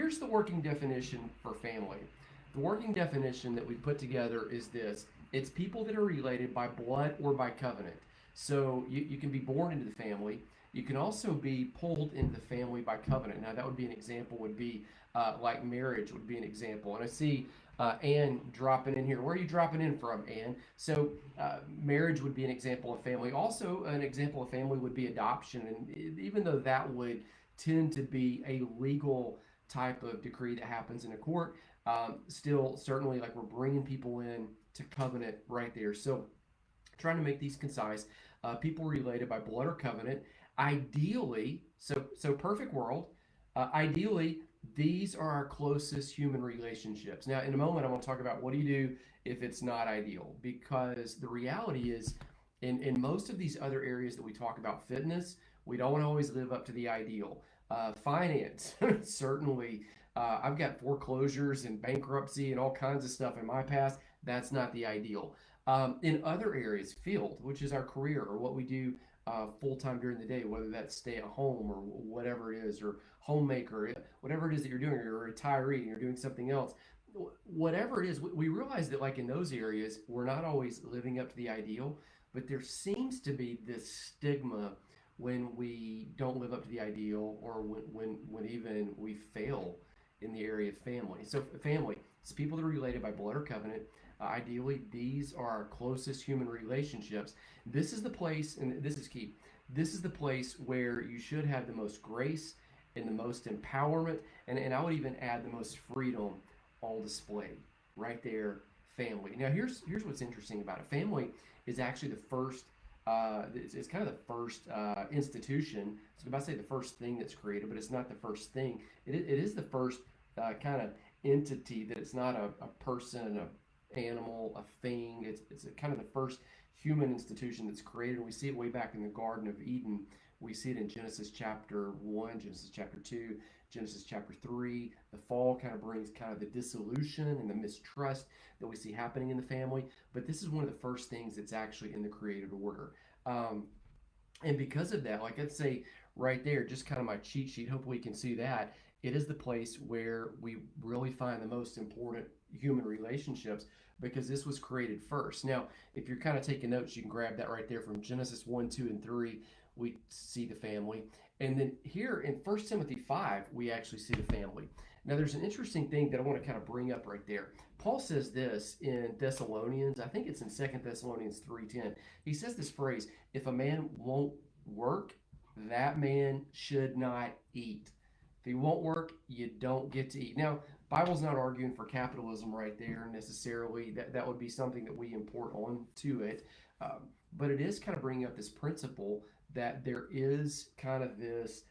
here's the working definition for family. The working definition that we put together is this: it's people that are related by blood or by covenant. So you can be born into the family. You can also be pulled into the family by covenant. Now, that would be an example, would be like marriage would be an example. And I see Ann dropping in here. Where are you dropping in from, Ann? So, marriage would be an example of family. Also, an example of family would be adoption. And even though that would tend to be a legal type of decree that happens in a court, still, certainly, like we're bringing people in to covenant right there. So, trying to make these concise. People related by blood or covenant. Ideally, so perfect world. Ideally, these are our closest human relationships. Now, in a moment, I'm going to talk about what do you do if it's not ideal, because the reality is, in most of these other areas that we talk about, fitness, we don't always live up to the ideal. Finance, certainly. I've got foreclosures and bankruptcy and all kinds of stuff in my past. That's not the ideal. In other areas, field, which is our career or what we do full time during the day, whether that's stay at home or whatever it is, or homemaker, whatever it is that you're doing, or you're a retiree and you're doing something else, whatever it is, we realize that, like in those areas, we're not always living up to the ideal, but there seems to be this stigma when we don't live up to the ideal, or when even we fail in the area of family. So, family, it's people that are related by blood or covenant. Ideally, these are our closest human relationships. This is the place, and this is key. This is the place where you should have the most grace and the most empowerment, and I would even add the most freedom all displayed right there. Family. Now, here's what's interesting about it. Family is actually the first. It's kind of the first institution. So I'm about to say the first thing that's created, but it's not the first thing. It is the first kind of entity that it's not a person, a animal, a thing. It's a kind of the first human institution that's created. We see it way back in the Garden of Eden. We see it in Genesis chapter 1, Genesis chapter 2, Genesis chapter 3. The fall kind of brings kind of the dissolution and the mistrust that we see happening in the family. But this is one of the first things that's actually in the created order. And because of that, like I'd say right there, just kind of my cheat sheet, hopefully you can see that. It is the place where we really find the most important human relationships, because this was created first. Now, if you're kind of taking notes, you can grab that right there from Genesis 1, 2, and 3. We see the family. And then here in 1 Timothy 5, we actually see the family. Now, there's an interesting thing that I want to kind of bring up right there. Paul says this in Thessalonians. I think it's in 2 Thessalonians 3:10. He says this phrase: if a man won't work, that man should not eat. If you won't work, you don't get to eat. Now, Bible's not arguing for capitalism right there necessarily. That would be something that we import onto it. But it is kind of bringing up this principle that there is kind of this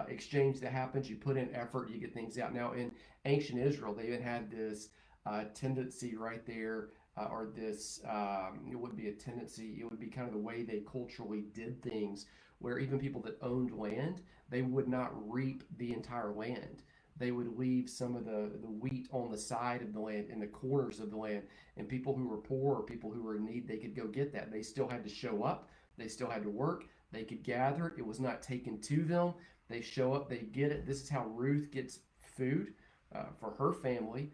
exchange that happens. You put in effort, you get things out. Now, in ancient Israel, they even had this tendency right there, or this, it wouldn't be a tendency, it would be kind of the way they culturally did things, where even people that owned land, they would not reap the entire land. They would leave some of the wheat on the side of the land, in the corners of the land, and people who were poor or people who were in need, they could go get that. They still had to show up, they still had to work, they could gather it. It was not taken to them. They show up, they get it. This is how Ruth gets food for her family.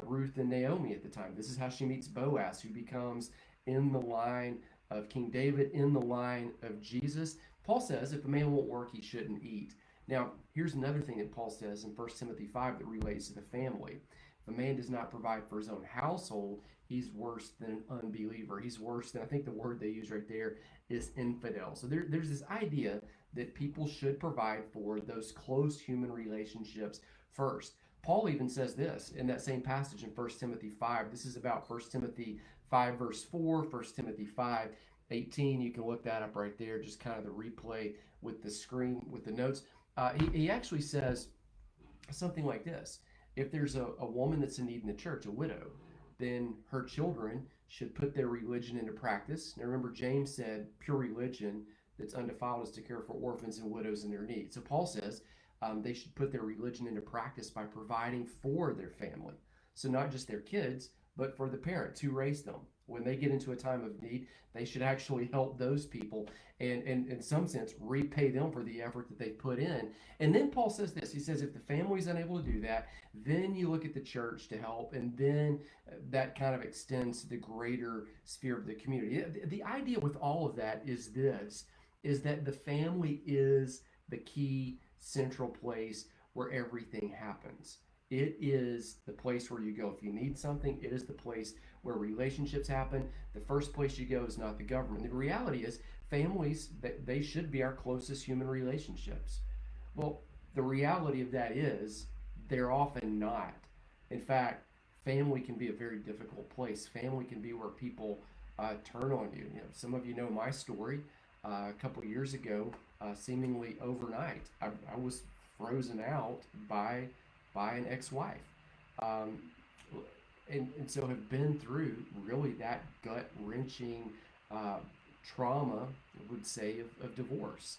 Ruth and Naomi at the time. This is how she meets Boaz, who becomes in the line of King David, in the line of Jesus. Paul says if a man won't work, he shouldn't eat. Now, here's another thing that Paul says in 1 Timothy 5 that relates to the family. If a man does not provide for his own household, he's worse than an unbeliever. He's worse than, I think the word they use right there is infidel. So there's this idea that people should provide for those close human relationships first. Paul even says this in that same passage in 1 Timothy 5. This is about 1 Timothy 5 verse 4, 1 Timothy 5:18. You can look that up right there, just kind of the replay with the screen, with the notes. He actually says something like this: if there's a woman that's in need in the church, a widow, then her children should put their religion into practice. Now remember, James said pure religion that's undefiled is to care for orphans and widows in their need. So Paul says they should put their religion into practice by providing for their family. So not just their kids, but for the parents who raised them. When they get into a time of need, they should actually help those people and in some sense repay them for the effort that they put in. And then Paul says this, he says if the family is unable to do that, then you look at the church to help, and then that kind of extends to the greater sphere of the community. The idea with all of that is this, is that the family is the key central place where everything happens. It is the place where you go if you need something. It is the place where relationships happen. The first place you go is not the government. The reality is families, they should be our closest human relationships. Well, the reality of that is they're often not. In fact, family can be a very difficult place. Family can be where people turn on you. Some of you know my story. A couple years ago, seemingly overnight, I was frozen out by an ex-wife, um, and so have been through really that gut wrenching trauma, I would say, of divorce.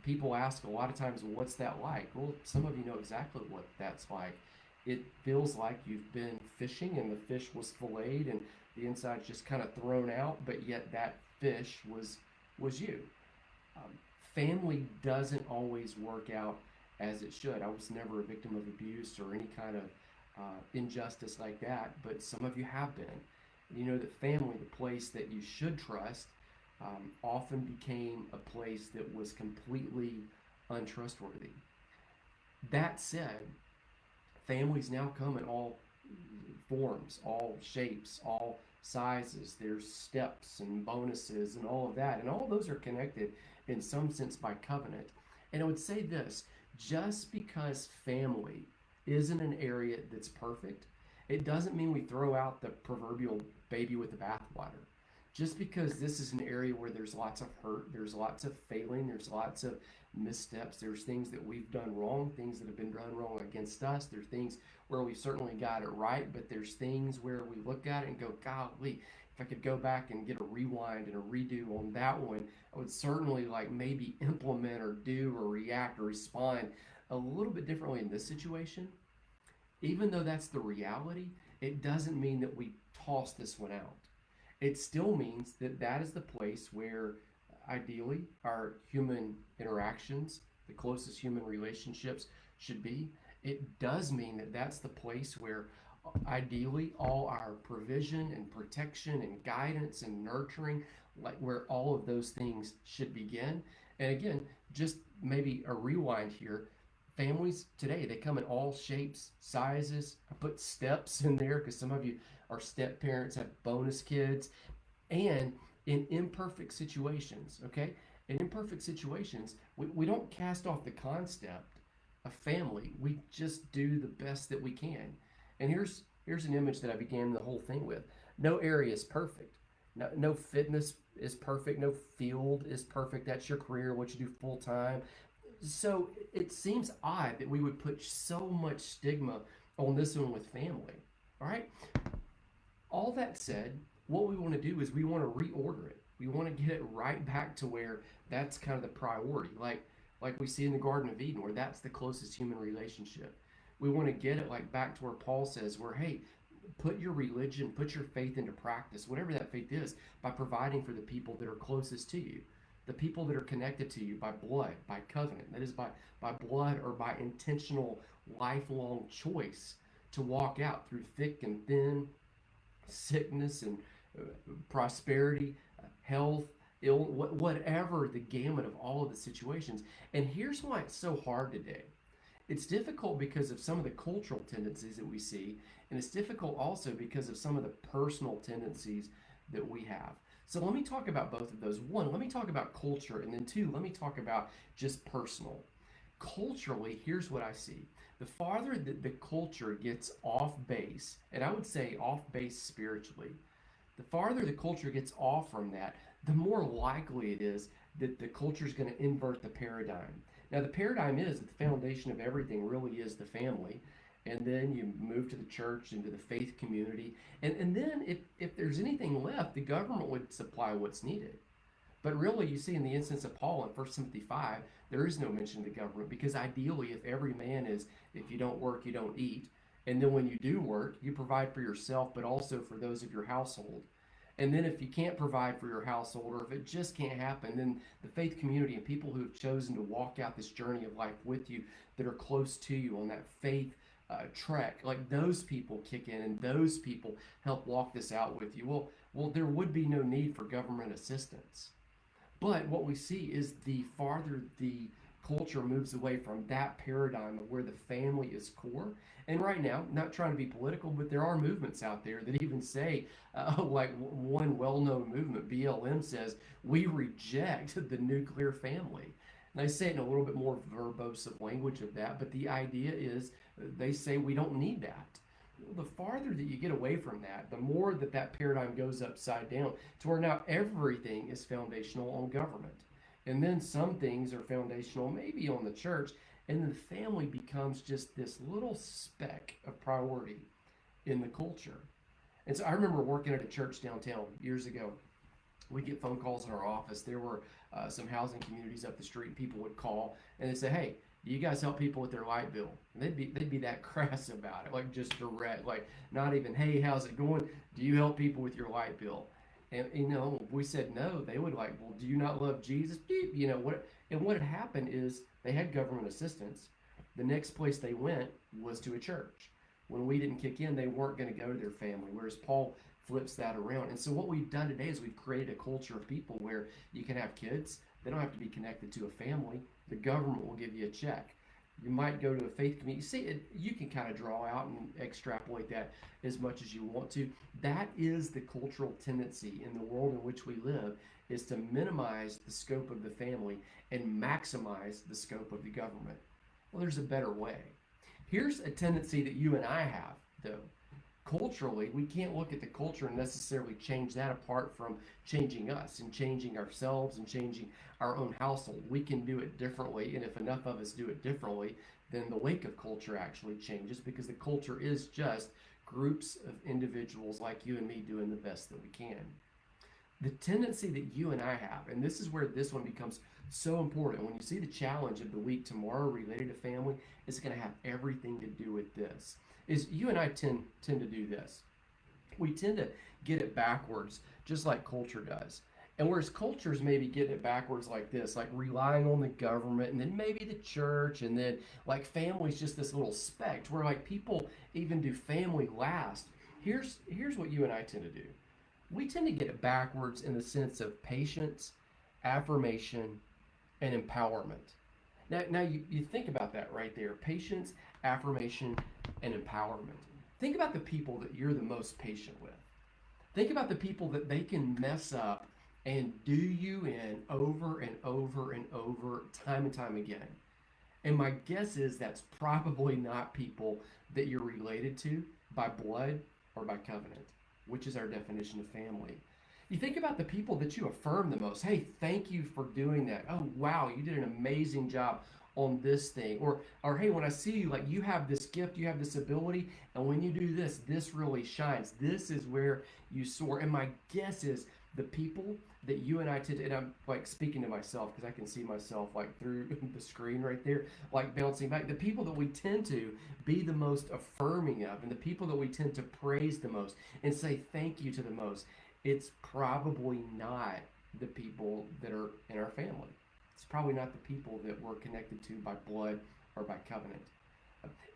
People ask a lot of times, well, what's that like? Well, some of you know exactly what that's like. It feels like you've been fishing and the fish was filleted and the inside's just kind of thrown out, but yet that fish was you. Um, Family doesn't always work out as it should. I was never a victim of abuse or any kind of injustice like that, but some of you have been. You know that family, the place that you should trust, often became a place that was completely untrustworthy. That said, families now come in all forms, all shapes, all sizes. There's steps and bonuses and all of that. And all of those are connected in some sense by covenant. And I would say this, just because family isn't an area that's perfect, it doesn't mean we throw out the proverbial baby with the bathwater. Just because this is an area where there's lots of hurt, there's lots of failing, there's lots of missteps, there's things that we've done wrong, things that have been done wrong against us, there's things where we certainly got it right, but there's things where we look at it and go, golly, if I could go back and get a rewind and a redo on that one, I would certainly like maybe implement or do or react or respond a little bit differently in this situation. Even though that's the reality, it doesn't mean that we toss this one out. It still means that that is the place where ideally our human interactions, the closest human relationships should be. It does mean that that's the place where ideally all our provision and protection and guidance and nurturing, like where all of those things should begin. And again, just maybe a rewind here, families today, they come in all shapes, sizes. I put steps in there because some of you are step parents, have bonus kids, and in imperfect situations, okay? In imperfect situations, we don't cast off the concept of family. We just do the best that we can. And here's an image that I began the whole thing with. No area is perfect. No fitness is perfect. No field is perfect. That's your career, what you do full time. So it seems odd that we would put so much stigma on this one with family. All right. All that said, what we want to do is we want to reorder it. We want to get it right back to where that's kind of the priority, like we see in the Garden of Eden, where that's the closest human relationship. We want to get it like back to where Paul says, where hey, put your religion, put your faith into practice, whatever that faith is, by providing for the people that are closest to you, the people that are connected to you by blood, by covenant, that is by blood or by intentional lifelong choice to walk out through thick and thin, sickness and prosperity, health, ill, whatever the gamut of all of the situations. And here's why it's so hard today. It's difficult because of some of the cultural tendencies that we see, and it's difficult also because of some of the personal tendencies that we have. So let me talk about both of those. One, let me talk about culture, and then two, let me talk about just personal. Culturally, here's what I see. The farther that the culture gets off base, and I would say off base spiritually, the farther the culture gets off from that, the more likely it is that the culture is going to invert the paradigm. Now, the paradigm is that the foundation of everything really is the family. And then you move to the church, into the faith community. And then if there's anything left, the government would supply what's needed. But really, you see in the instance of Paul in 1 Timothy 5, there is no mention of the government because ideally, if every man is, if you don't work, you don't eat, And then when you do work, you provide for yourself, but also for those of your household. And then if you can't provide for your household, or if it just can't happen, then the faith community and people who have chosen to walk out this journey of life with you, that are close to you on that faith trek, like those people kick in and those people help walk this out with you. Well, there would be no need for government assistance. But what we see is the farther the culture moves away from that paradigm of where the family is core. And right now, not trying to be political, but there are movements out there that even say, like one well known movement, BLM, says, we reject the nuclear family. And they say it in a little bit more verbose of language of that, but the idea is they say we don't need that. The farther that you get away from that, the more that that paradigm goes upside down to where now everything is foundational on government. And then some things are foundational maybe on the church, and then the family becomes just this little speck of priority in the culture. And so I remember working at a church downtown years ago. We'd get phone calls in our office. There were some housing communities up the street. People would call and they'd say, "Hey, do you guys help people with their light bill?" And they'd be that crass about it, like just direct, like not even, "Hey, how's it going? Do you help people with your light bill?" And if we said no, they would like, "Well, do you not love Jesus?" What? And what had happened is they had government assistance. The next place they went was to a church. When we didn't kick in, they weren't going to go to their family. Whereas Paul flips that around. And so what we've done today is we've created a culture of people where you can have kids. They don't have to be connected to a family. The government will give you a check. You might go to a faith community. See, you can kind of draw out and extrapolate that as much as you want to. That is the cultural tendency in the world in which we live, is to minimize the scope of the family and maximize the scope of the government. Well, there's a better way. Here's a tendency that you and I have, though. Culturally, we can't look at the culture and necessarily change that apart from changing us and changing ourselves and changing our own household. We can do it differently, and if enough of us do it differently, then the wake of culture actually changes, because the culture is just groups of individuals like you and me doing the best that we can. The tendency that you and I have, and this is where this one becomes so important. When you see the challenge of the week tomorrow related to family, it's going to have everything to do with this. Is you and I tend to do this. We tend to get it backwards, just like culture does. And whereas cultures maybe get it backwards like this, like relying on the government and then maybe the church, and then like family's just this little speck where like people even do family last. Here's what you and I tend to do. We tend to get it backwards in the sense of patience, affirmation, and empowerment. Now you think about that right there: patience, affirmation, and empowerment. Think about the people that you're the most patient with. Think about the people that they can mess up and do you in over and over and over, time and time again. And my guess is that's probably not people that you're related to by blood or by covenant, which is our definition of family. You think about the people that you affirm the most. "Hey, thank you for doing that. Oh, wow, you did an amazing job on this thing." Or "Hey, when I see you, like you have this gift, you have this ability, and when you do this, this really shines. This is where you soar." And my guess is the people that you and I tend to, and I'm like speaking to myself because I can see myself like through the screen right there, like bouncing back. The people that we tend to be the most affirming of, and the people that we tend to praise the most and say thank you to the most, it's probably not the people that are in our family. It's probably not the people that we're connected to by blood or by covenant.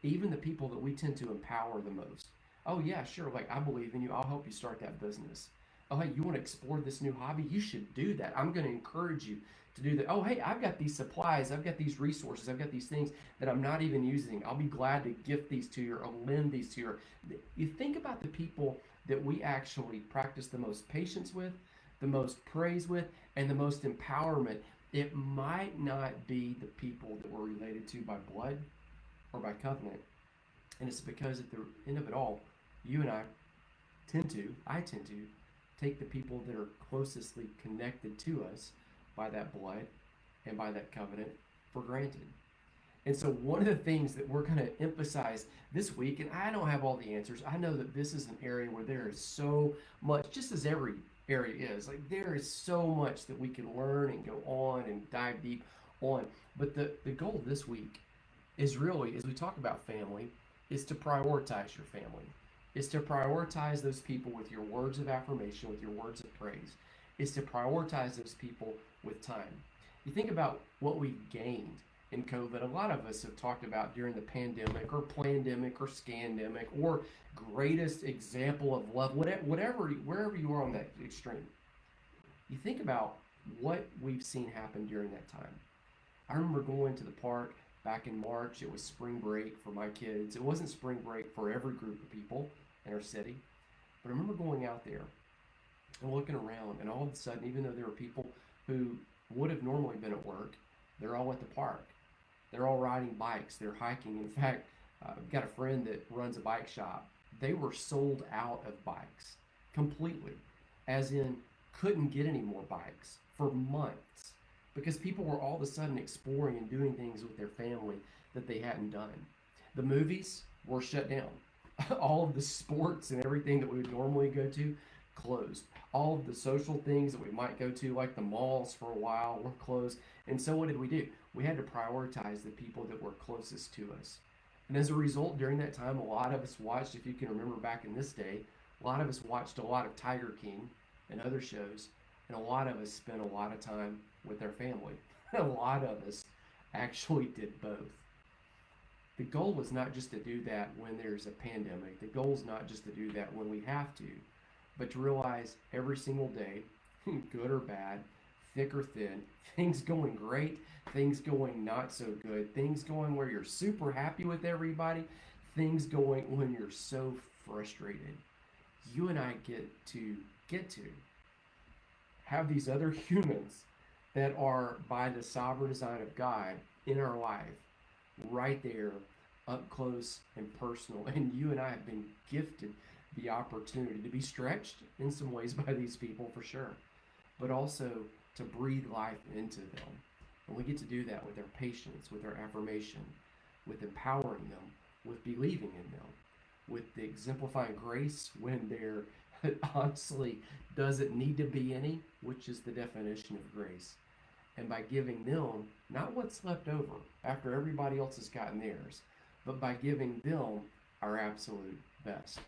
Even the people that we tend to empower the most. "Oh, yeah, sure. Like, I believe in you. I'll help you start that business." "Oh, hey, you want to explore this new hobby? You should do that. I'm going to encourage you to do that." "Oh, hey, I've got these supplies. I've got these resources. I've got these things that I'm not even using. I'll be glad to gift these to you or lend these to you." You think about the people that we actually practice the most patience with, the most praise with, and the most empowerment. It might not be the people that we're related to by blood or by covenant. And it's because at the end of it all, you and I tend to take the people that are closestly connected to us by that blood and by that covenant for granted. And so one of the things that we're going to emphasize this week, and I don't have all the answers. I know that this is an area where there is so much, just as every area is, like there is so much that we can learn and go on and dive deep on. But the goal this week is really, as we talk about family, is to prioritize your family. Is to prioritize those people with your words of affirmation, with your words of praise. Is to prioritize those people with time. You think about what we've gained in COVID. A lot of us have talked about during the pandemic or plandemic or scandemic or greatest example of love, whatever, wherever you are on that extreme. You think about what we've seen happen during that time. I remember going to the park back in March. It was spring break for my kids. It wasn't spring break for every group of people in our city. But I remember going out there and looking around, and all of a sudden, even though there were people who would have normally been at work, they're all at the park. They're all riding bikes. They're hiking. In fact, I've got a friend that runs a bike shop. They were sold out of bikes completely, as in couldn't get any more bikes for months because people were all of a sudden exploring and doing things with their family that they hadn't done. The movies were shut down. All of the sports and everything that we would normally go to closed. All of the social things that we might go to, like the malls for a while, were closed. And so what did we do? We had to prioritize the people that were closest to us. And as a result, during that time, a lot of us watched, if you can remember back in this day, a lot of us watched a lot of Tiger King and other shows, and a lot of us spent a lot of time with our family. A lot of us actually did both. The goal is not just to do that when there's a pandemic. The goal is not just to do that when we have to, but to realize every single day, good or bad, thick or thin, things going great, things going not so good, things going where you're super happy with everybody, things going when you're so frustrated. You and I get to have these other humans that are by the sovereign design of God in our life, right there, up close and personal. And you and I have been gifted the opportunity to be stretched in some ways by these people for sure, but also to breathe life into them. And we get to do that with our patience, with our affirmation, with empowering them, with believing in them, with the exemplifying grace when there honestly doesn't need to be any, which is the definition of grace. And by giving them not what's left over after everybody else has gotten theirs, but by giving them our absolute best.